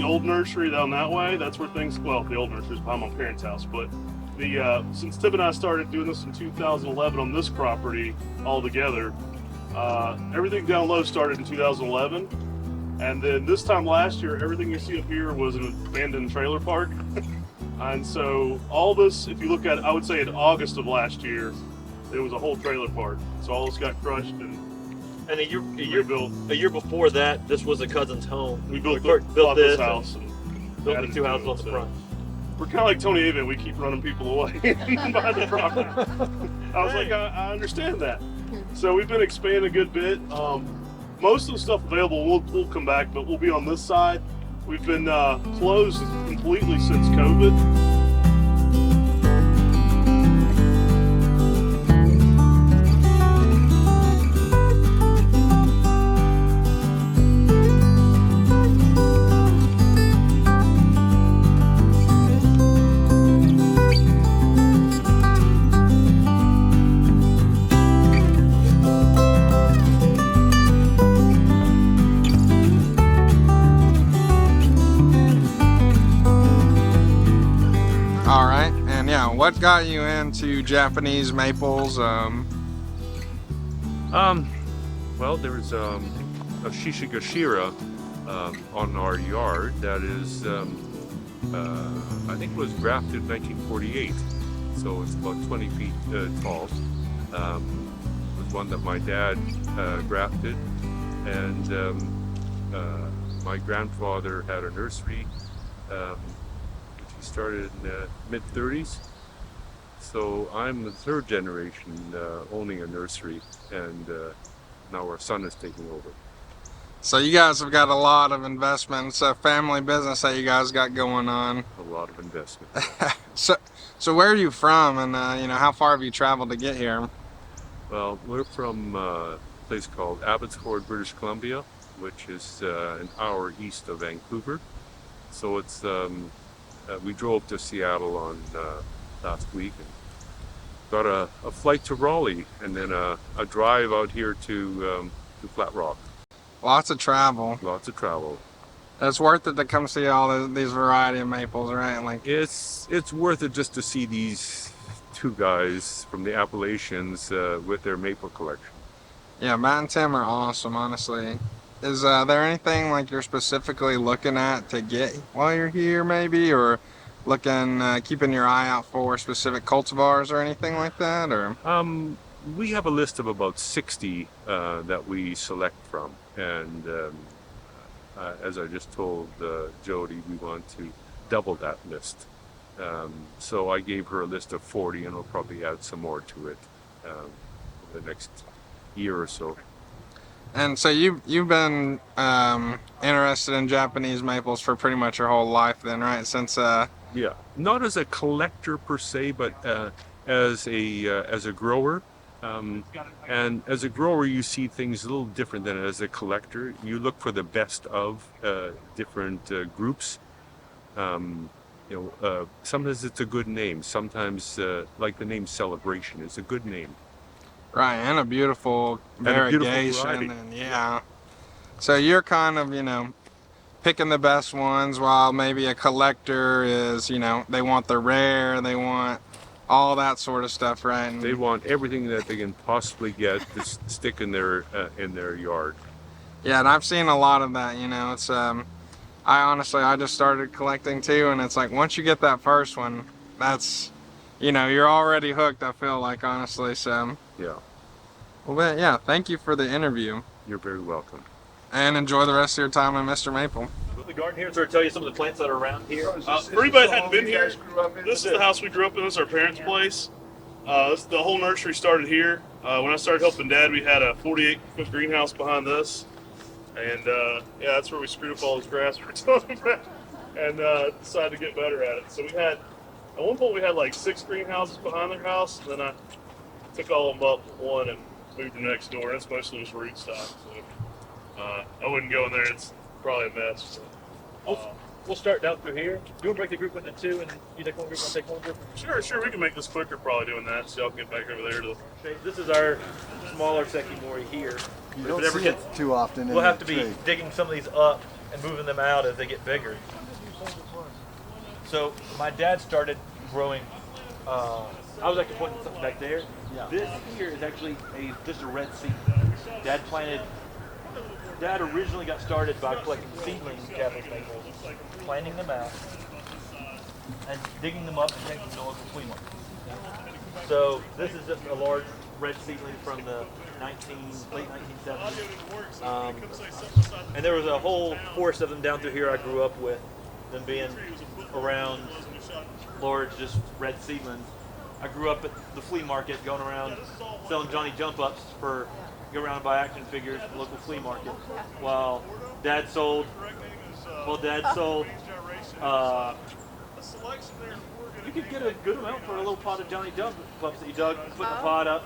the old nursery down that way. That's where things, well, the old nursery's behind my parents' house, but since Tib and I started doing this in 2011 on this property all together, everything down low started in 2011. And then this time last year, everything you see up here was an abandoned trailer park. And so all this, if you look at, I would say in August of last year, it was a whole trailer park. So all this got crushed and a year before that, this was a cousin's home. We built this house and built the two houses on the front. We're kind of like Tony Avon. We keep running people away by the property. I was like, I understand that. So we've been expanding a good bit. Most of the stuff available, we'll come back, but we'll be on this side. We've been closed completely since COVID. What got you into Japanese maples? Well, there was a Shishigashira on our yard that is, I think it was grafted in 1948, so it's about 20 feet tall. It was one that my dad grafted, and my grandfather had a nursery which he started in the mid-30s. So I'm the third generation owning a nursery, and now our son is taking over. So you guys have got a lot of investment. It's a family business that you guys got going on. A lot of investment. So where are you from, and how far have you traveled to get here? Well, we're from a place called Abbotsford, British Columbia, which is an hour east of Vancouver. So it's we drove to Seattle on last week and got a flight to Raleigh, and then a drive out here to Flat Rock. Lots of travel. Lots of travel. It's worth it to come see all these variety of maples, right? Like it's worth it just to see these two guys from the Appalachians with their maple collection. Yeah, Matt and Tim are awesome, honestly. Is there anything like you're specifically looking at to get while you're here, maybe, or keeping your eye out for specific cultivars or anything like that, or? We have a list of about 60 that we select from, and as I just told Jody, we want to double that list. So I gave her a list of 40, and we'll probably add some more to it over the next year or so. And so you've been interested in Japanese maples for pretty much your whole life then, right? Since yeah, not as a collector per se, but as a grower. And as a grower, you see things a little different than as a collector. You look for the best of different groups. Sometimes it's a good name. Sometimes, like the name Celebration, is a good name. Right, and a beautiful variegation, and yeah. So you're kind of, picking the best ones, while maybe a collector is, they want the rare, they want all that sort of stuff, right? And they want everything that they can possibly get to stick in their yard. Yeah, and I've seen a lot of that. It's I just started collecting too, and it's like once you get that first one, that's you're already hooked, I feel like, honestly. So yeah. Well, but yeah, thank you for the interview. You're very welcome. And enjoy the rest of your time in Mr. Maple. The garden here, so I'll tell you some of the plants that are around here. For anybody that hadn't been here, this is the house we grew up in. This is our parents' place. The whole nursery started here. When I started helping Dad, we had a 48-foot greenhouse behind this. And yeah, that's where we screwed up all this grass we were talking about, and decided to get better at it. So at one point we had like 6 greenhouses behind their house, and then I took all of them up to one and moved them next door. It's mostly just rootstock, so I wouldn't go in there. It's probably a mess. So, we'll start down through here. Do you want to break the group into 2, and you take one group, I'll take one group? Sure. We can make this quicker probably doing that, so y'all can get back over there to the... This is our smaller Sekimori here. You don't see it too often. We'll have to be digging some of these up and moving them out as they get bigger. So my dad started growing. I was actually pointing something back there. Yeah. This here is actually just a red seed. Dad originally got started by collecting seedling cabbage maples, planting them out, and digging them up and taking them to the local flea market. So this is just a large red seedling from the late 1970s. And there was a whole forest of them down through here I grew up with, them being around large, just red seedlings. I grew up at the flea market going around selling Johnny jump-ups for go around and buy action figures at the local flea market while Dad sold you could get a good amount for a little pot of Johnny jump-ups that you dug, put the pot up,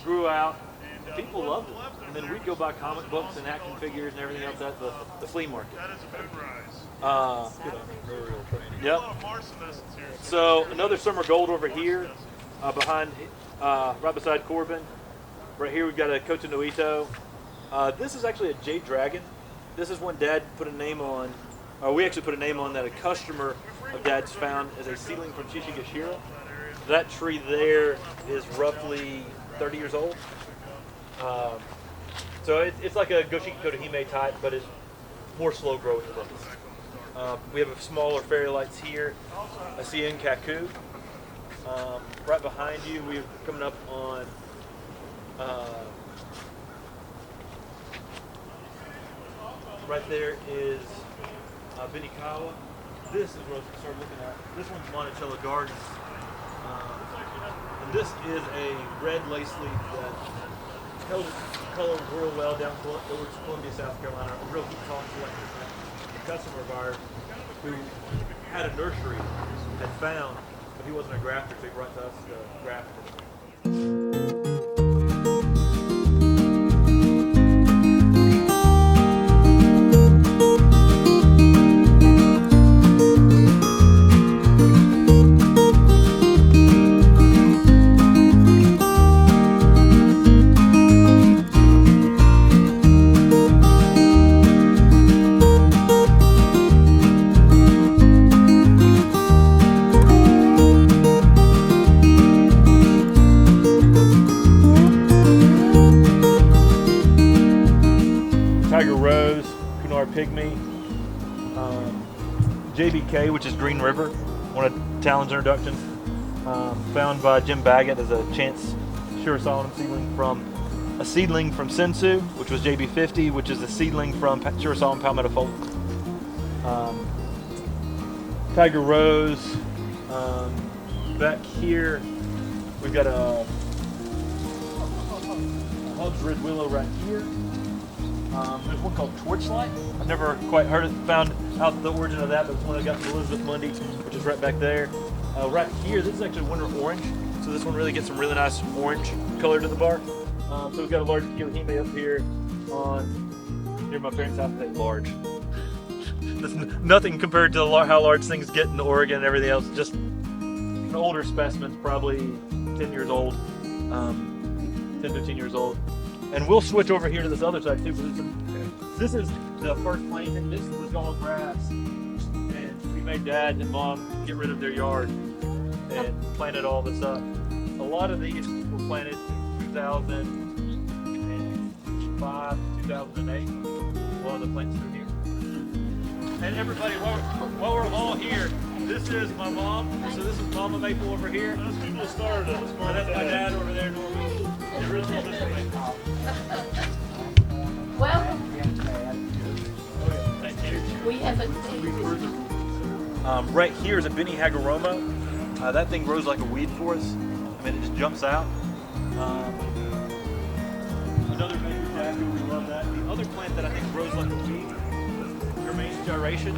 grew out. People loved it. And then we'd go buy comic books and action figures and everything else at the flea market. Yep. So another summer gold over here, behind, right beside Corbin. Right here we've got a Cotonuito. This is actually a Jade Dragon. This is one Dad put a name on, or we actually put a name on that a customer of Dad's found as a seedling from Shishigashira. That tree there is roughly 30 years old. So it's like a Goshiki Kotohime type, but it's more slow growing than this. We have smaller fairy lights here, a Cien Kaku. Right behind you, we're coming up on right there is Benikawa. This is what I started looking at. This one's Monticello Gardens. And this is a red lace leaf that held its color real well down towards Columbia, South Carolina. A real heat tolerant collector. A customer of ours who had a nursery had found, but he wasn't a grafter, so he brought to us to graft it. Pygmy, JBK, which is Green River, one of Talon's introductions, found by Jim Baggett as a chance Shirasawa seedling from Sensu, which was JB50, which is a seedling from Shirasawa and Palmetto Folk. Tiger Rose. Back here, we've got a Hubbs Red Willow right here. There's one called Torchlight. I've never quite found out the origin of that, but it's one I got from Elizabeth Mundy, which is right back there. Right here, this is actually winter orange, so this one really gets some really nice orange color to the bark. So we've got a large Kilohime up here near my parents' house. That's large. That's nothing compared to how large things get in Oregon and everything else. Just an older specimen, probably 10 years old, 10, 15 years old. And we'll switch over here to this other side too. This is the first planting. This was all grass, and we made Dad and Mom get rid of their yard and planted all this up. A lot of these were planted in 2005, 2008. A lot of the plants through here. And everybody, while we're all here, this is my mom. So this is Mama Maple over here. Those people started us. And that's my dad over there, Norman. The original Specimen. Welcome. Thank you. We have a right here is a Benny Hagoromo. That thing grows like a weed for us. I mean, it just jumps out. Another major Jacker, we love that. The other plant that I think grows like a weed, Jermaine's Gyration.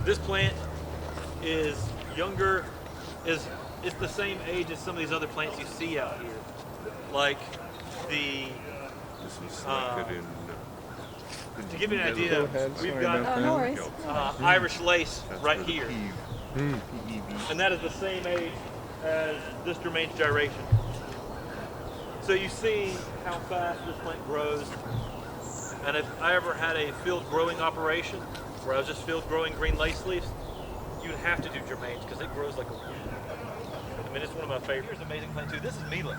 This plant is younger, it's the same age as some of these other plants you see out here. Like the, to give you an idea, we've got Irish lace right here. And that is the same age as this Jermaine's Gyration. So you see how fast this plant grows. And if I ever had a field growing operation where I was just field growing green lace leaves, you'd have to do germanes because it grows like a weed. I mean, it's one of my favorites. Here's an amazing plant too. This is Mila.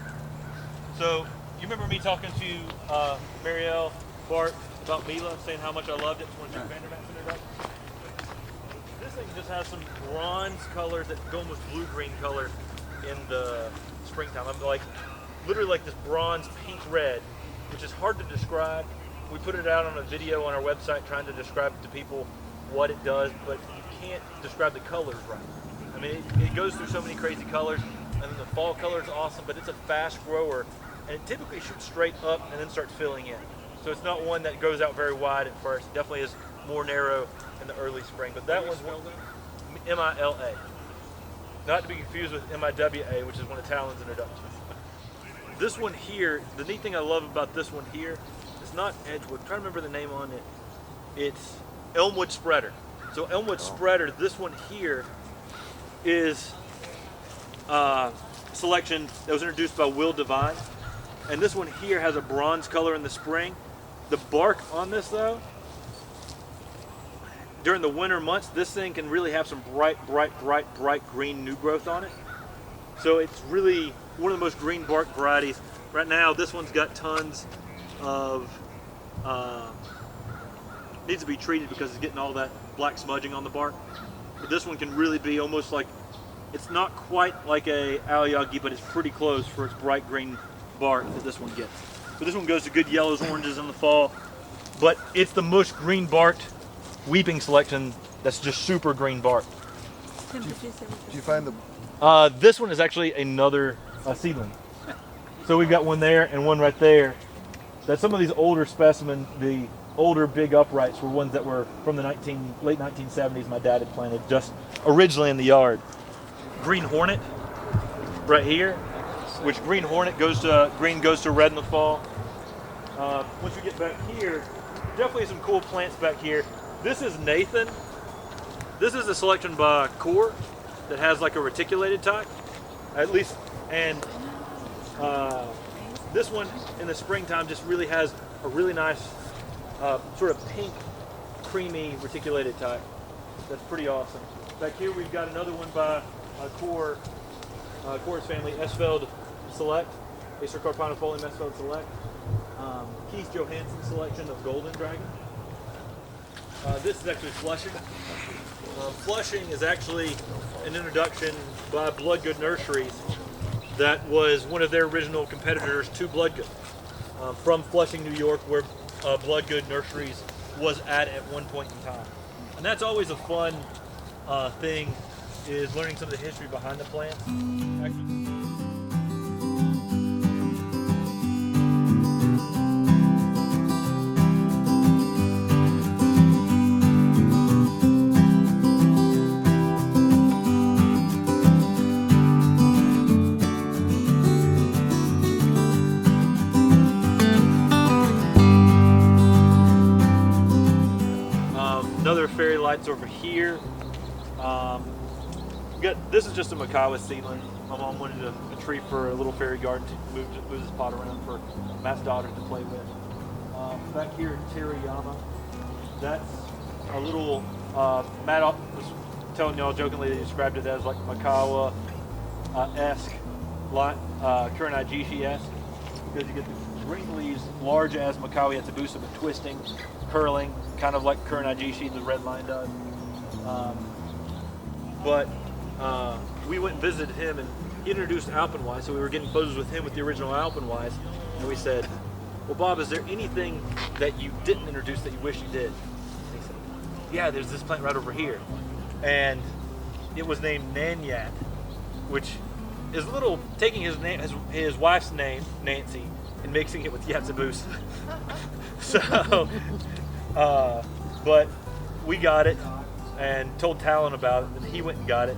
So you remember me talking to Marielle Bart about Mila, saying how much I loved it. It's one of your Vandermax introductions. This thing just has some bronze colors that go almost blue-green color in the springtime. I'm like, literally like this bronze pink red, which is hard to describe. We put it out on a video on our website trying to describe to people what it does, but you can't describe the colors right. I mean, it goes through so many crazy colors, and then the fall color is awesome, but it's a fast grower, and it typically shoots straight up and then starts filling in. So it's not one that goes out very wide at first. It definitely is more narrow in the early spring, but that one's M-I-L-A. Not to be confused with M-I-W-A, which is one of Talon's introductions. This one here, the neat thing I love about this one here, it's not Edgewood. I'm trying to remember the name on it. It's Elmwood Spreader. So Elmwood Spreader, this one here is a selection that was introduced by Will Devine. And this one here has a bronze color in the spring. The bark on this though, during the winter months, this thing can really have some bright green new growth on it. So it's really one of the most green bark varieties. Right now, this one's got tons of, needs to be treated because it's getting all that black smudging on the bark. But this one can really be almost like, it's not quite like a Aoyagi, but it's pretty close for its bright green bark that this one gets. So this one goes to good yellows, oranges in the fall, but it's the most green barked weeping selection that's just super green bark. Did you find the... This one is actually another seedling. So we've got one there and one right there. That some of these older specimens, the older big uprights, were ones that were from the late 1970s my dad had planted just originally in the yard. Green Hornet right here, which Green Hornet goes to red in the fall. Once we get back here, definitely some cool plants back here. This is Nathan. This is a selection by Core that has like a reticulated type, at least, and this one in the springtime just really has a really nice sort of pink, creamy reticulated type. That's pretty awesome. Back here we've got another one by Core's family, Esfeld Select, Acer Carpinifolium Esfeld Select. Keith Johansson selection of Golden Dragon. This is actually Flushing. Flushing is actually an introduction by Bloodgood Nurseries that was one of their original competitors to Bloodgood from Flushing, New York, where Bloodgood Nurseries was at one point in time. And that's always a fun thing, is learning some of the history behind the plants. Another fairy lights over here. This is just a Makawa seedling. My mom wanted a tree for a little fairy garden to move this pot around for Matt's daughter to play with. Back here, Teriyama. That's a little, Matt was telling y'all jokingly they described it as like Makawa-esque, Kuranajishi-esque, because you get the green leaves large as Makawa Yatsubusa, but twisting, curling, kind of like Kuranajishi, the red line does. But we went and visited him, and he introduced Alpenweiss, so we were getting photos with him with the original Alpenweiss, and we said, well, Bob, is there anything that you didn't introduce that you wish you did? And he said, yeah, there's this plant right over here. And it was named Nanyat, which is a little, taking his wife's name, Nancy, and mixing it with Yatsubusa. So, but we got it and told Talon about it, and he went and got it.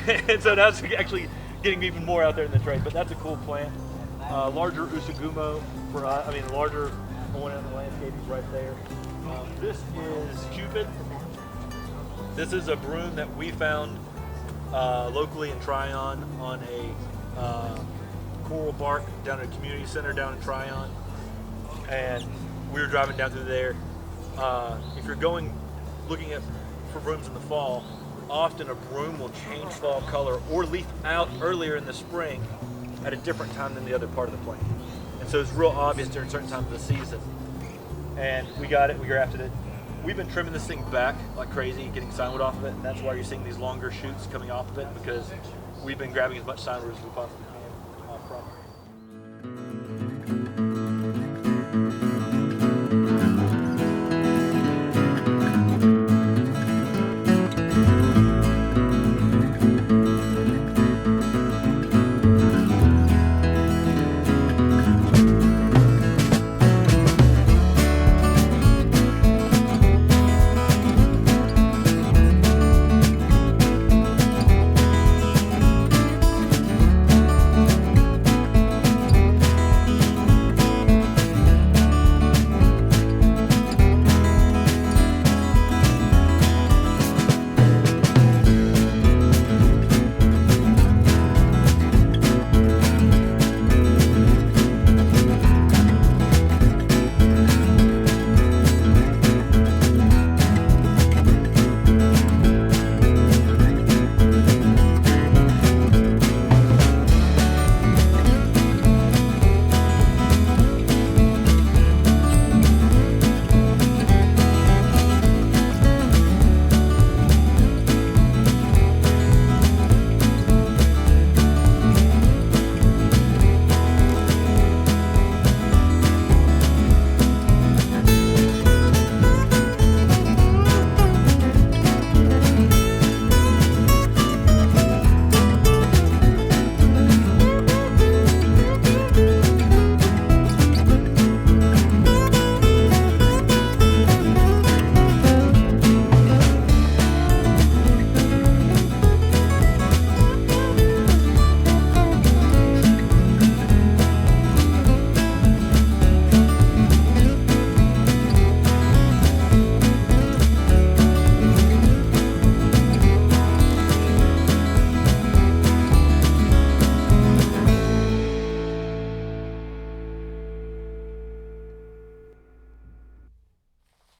And so that's actually getting even more out there in the trade. But that's a cool plant. Larger Usagumo, larger one in the landscape is right there. This is Cupid. This is a broom that we found locally in Tryon on a coral bark down at a community center down in Tryon. And we were driving down through there. If you're looking for brooms in the fall, often a broom will change fall color or leaf out earlier in the spring at a different time than the other part of the plant. And so it's real obvious during certain times of the season. And we got it, we grafted it. We've been trimming this thing back like crazy, getting signwood off of it, and that's why you're seeing these longer shoots coming off of it, because we've been grabbing as much signwood as we possibly can from it.